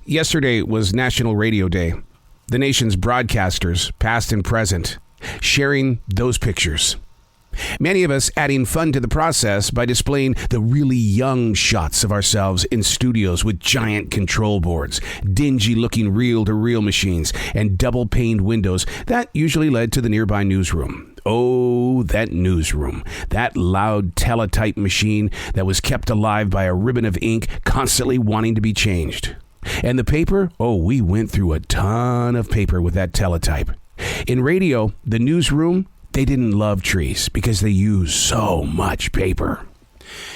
Yesterday was National Radio Day. The nation's broadcasters, past and present, sharing those pictures. Many of us adding fun to the process by displaying the really young shots of ourselves in studios with giant control boards, dingy-looking reel-to-reel machines, and double-paned windows that usually led to the nearby newsroom. Oh, that newsroom. That loud teletype machine that was kept alive by a ribbon of ink constantly wanting to be changed. And the paper? Oh, we went through a ton of paper with that teletype. In radio, the newsroom, they didn't love trees because they use so much paper.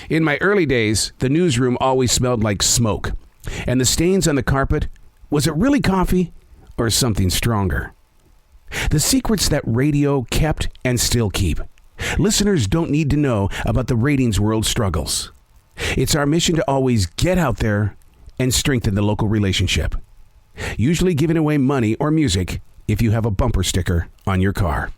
In my early days, the newsroom always smelled like smoke. And the stains on the carpet, was it really coffee or something stronger? The secrets that radio kept and still keep. Listeners don't need to know about the ratings world struggles. It's our mission to always get out there and strengthen the local relationship. Usually giving away money or music if you have a bumper sticker on your car.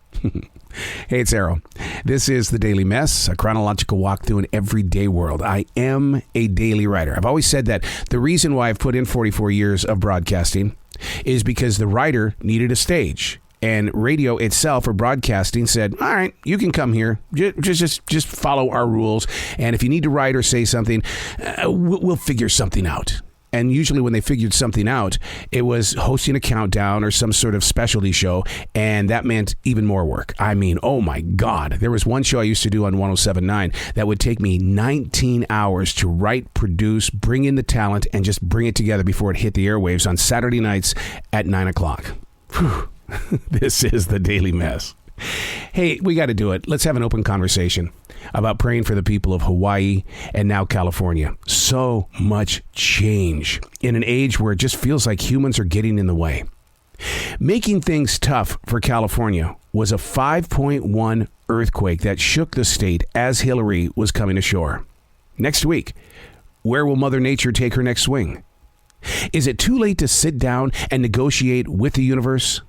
Hey, it's Arrow. This is The Daily Mess, a chronological walk through an everyday world. I am a daily writer. I've always said that the reason why I've put in 44 years of broadcasting is because the writer needed a stage. And radio itself, or broadcasting, said, all right, you can come here. Just follow our rules. And if you need to write or say something, we'll figure something out. And usually when they figured something out, it was hosting a countdown or some sort of specialty show. And that meant even more work. I mean, oh my God. There was one show I used to do on 107.9 that would take me 19 hours to write, produce, bring in the talent, and just bring it together before it hit the airwaves on Saturday nights at 9 o'clock. Whew. This is The Daily Mess. Hey, we got to do it. Let's have an open conversation about praying for the people of Hawaii and now California. So much change in an age where it just feels like humans are getting in the way. Making things tough for California was a 5.1 earthquake that shook the state as Hillary was coming ashore. Next week, where will Mother Nature take her next swing? Is it too late to sit down and negotiate with the universe?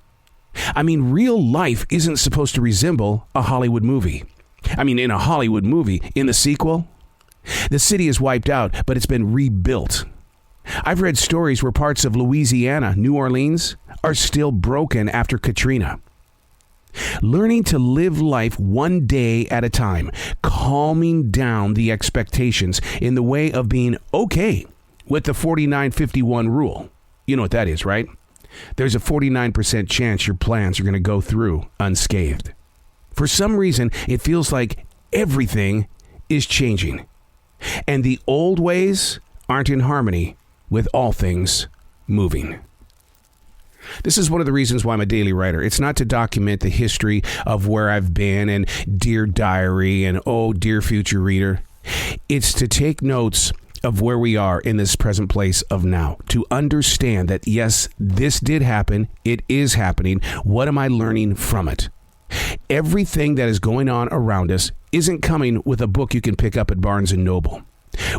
I mean, real life isn't supposed to resemble a Hollywood movie. I mean, in a Hollywood movie, in the sequel, the city is wiped out, but it's been rebuilt. I've read stories where parts of Louisiana, New Orleans, are still broken after Katrina. Learning to live life one day at a time, calming down the expectations in the way of being okay with the 49-51 rule. You know what that is, right? There's a 49% chance your plans are going to go through unscathed. For some reason, it feels like everything is changing. And the old ways aren't in harmony with all things moving. This is one of the reasons why I'm a daily writer. It's not to document the history of where I've been and dear diary and oh, dear future reader. It's to take notes of where we are in this present place of now, to understand that, yes, this did happen. It is happening. What am I learning from it? Everything that is going on around us isn't coming with a book you can pick up at Barnes & Noble.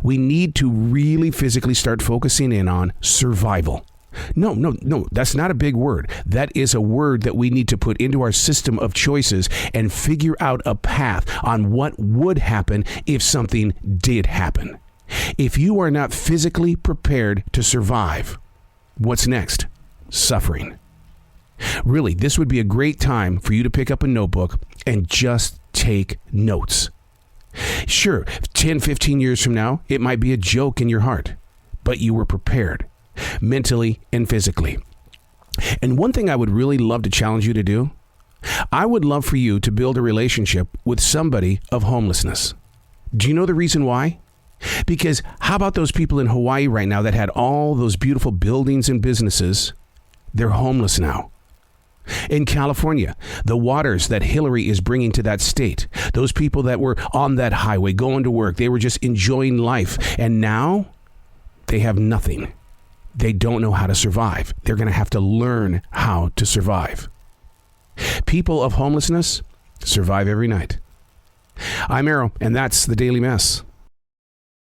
We need to really physically start focusing in on survival. No, that's not a big word. That is a word that we need to put into our system of choices and figure out a path on what would happen if something did happen. If you are not physically prepared to survive, what's next? Suffering. Really, this would be a great time for you to pick up a notebook and just take notes. Sure, 10, 15 years from now, it might be a joke in your heart, but you were prepared, mentally and physically. And one thing I would really love to challenge you to do, I would love for you to build a relationship with somebody of homelessness. Do you know the reason why? Because how about those people in Hawaii right now that had all those beautiful buildings and businesses? They're homeless now. In California, the waters that Hillary is bringing to that state, those people that were on that highway going to work, they were just enjoying life. And now they have nothing. They don't know how to survive. They're going to have to learn how to survive. People of homelessness survive every night. I'm Arrow, and that's The Daily Mess.